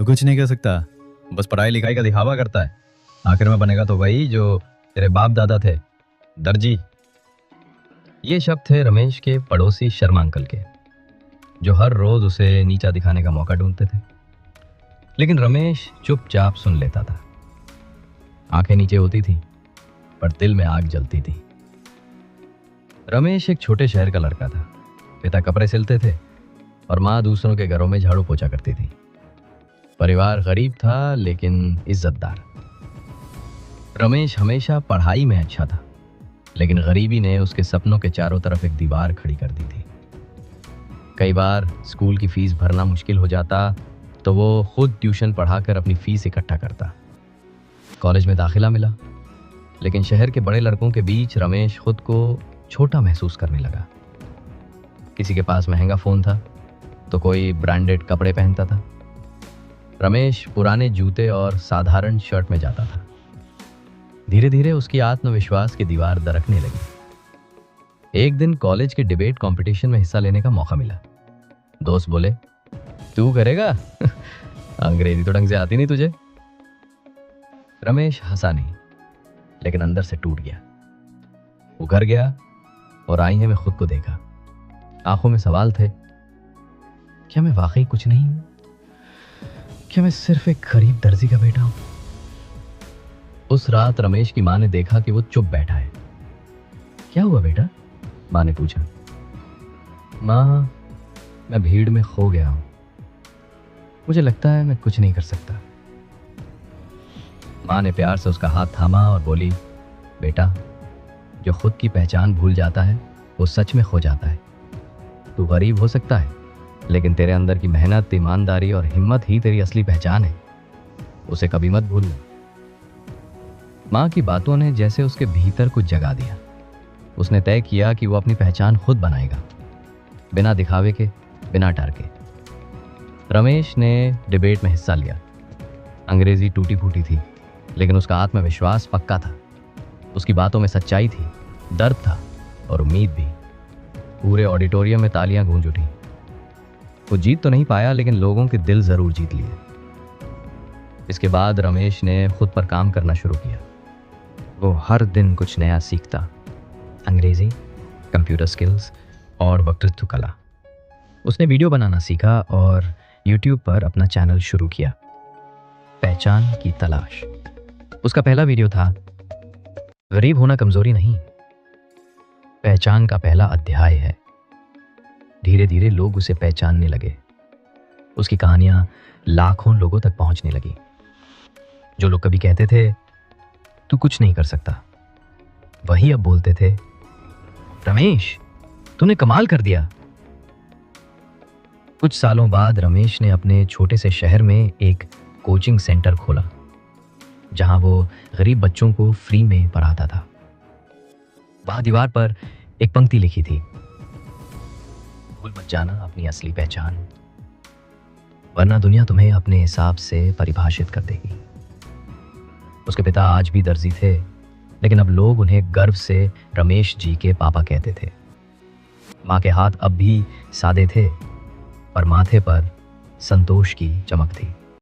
तो कुछ नहीं कर सकता, बस पढ़ाई लिखाई का दिखावा करता है। आखिर में बनेगा तो वही जो तेरे बाप दादा थे, दर्जी। ये शब्द थे रमेश के पड़ोसी शर्मा अंकल के, जो हर रोज उसे नीचा दिखाने का मौका ढूंढते थे। लेकिन रमेश चुपचाप सुन लेता था। आंखें नीचे होती थी, पर दिल में आग जलती थी। रमेश एक छोटे शहर का लड़का था। पिता कपड़े सिलते थे और माँ दूसरों के घरों में झाड़ू पोछा करती थी। परिवार गरीब था लेकिन इज्जतदार। रमेश हमेशा पढ़ाई में अच्छा था, लेकिन गरीबी ने उसके सपनों के चारों तरफ एक दीवार खड़ी कर दी थी। कई बार स्कूल की फीस भरना मुश्किल हो जाता तो वो खुद ट्यूशन पढ़ाकर अपनी फीस इकट्ठा करता। कॉलेज में दाखिला मिला, लेकिन शहर के बड़े लड़कों के बीच रमेश खुद को छोटा महसूस करने लगा। किसी के पास महंगा फ़ोन था तो कोई ब्रांडेड कपड़े पहनता था। रमेश पुराने जूते और साधारण शर्ट में जाता था। धीरे धीरे उसकी आत्मविश्वास की दीवार दरकने लगी। एक दिन कॉलेज के डिबेट कंपटीशन में हिस्सा लेने का मौका मिला। दोस्त बोले, तू करेगा? अंग्रेजी तो ढंग से आती नहीं तुझे। रमेश हंसा नहीं, लेकिन अंदर से टूट गया। वो घर गया और आईने में खुद को देखा। आंखों में सवाल थे, क्या मैं वाकई कुछ नहीं हूं? क्या मैं सिर्फ एक गरीब दर्जी का बेटा हूं? उस रात रमेश की मां ने देखा कि वो चुप बैठा है। क्या हुआ बेटा? मां ने पूछा। मां, मैं भीड़ में खो गया हूं। मुझे लगता है मैं कुछ नहीं कर सकता। मां ने प्यार से उसका हाथ थामा और बोली, बेटा, जो खुद की पहचान भूल जाता है वो सच में खो जाता है। तू गरीब हो सकता है, लेकिन तेरे अंदर की मेहनत, ईमानदारी और हिम्मत ही तेरी असली पहचान है। उसे कभी मत भूलना। मां की बातों ने जैसे उसके भीतर कुछ जगा दिया। उसने तय किया कि वो अपनी पहचान खुद बनाएगा, बिना दिखावे के, बिना डर के। रमेश ने डिबेट में हिस्सा लिया। अंग्रेजी टूटी फूटी थी, लेकिन उसका आत्मविश्वास पक्का था। उसकी बातों में सच्चाई थी, दर्द था और उम्मीद भी। पूरे ऑडिटोरियम में तालियां गूंज उठी। वो जीत तो नहीं पाया, लेकिन लोगों के दिल जरूर जीत लिए। इसके बाद रमेश ने खुद पर काम करना शुरू किया। वो हर दिन कुछ नया सीखता, अंग्रेजी, कंप्यूटर स्किल्स और वक्तृत्व कला। उसने वीडियो बनाना सीखा और यूट्यूब पर अपना चैनल शुरू किया, पहचान की तलाश। उसका पहला वीडियो था, गरीब होना कमजोरी नहीं, पहचान का पहला अध्याय है। धीरे धीरे लोग उसे पहचानने लगे। उसकी कहानियां लाखों लोगों तक पहुंचने लगी। जो लोग कभी कहते थे तू कुछ नहीं कर सकता, वही अब बोलते थे, रमेश, तूने कमाल कर दिया। कुछ सालों बाद रमेश ने अपने छोटे से शहर में एक कोचिंग सेंटर खोला, जहां वो गरीब बच्चों को फ्री में पढ़ाता था। वहां दीवार पर एक पंक्ति लिखी थी, भूल मत जाना अपनी असली पहचान, वरना दुनिया तुम्हें अपने हिसाब से परिभाषित कर देगी। उसके पिता आज भी दर्जी थे, लेकिन अब लोग उन्हें गर्व से रमेश जी के पापा कहते थे। माँ के हाथ अब भी सादे थे, पर माथे पर संतोष की चमक थी।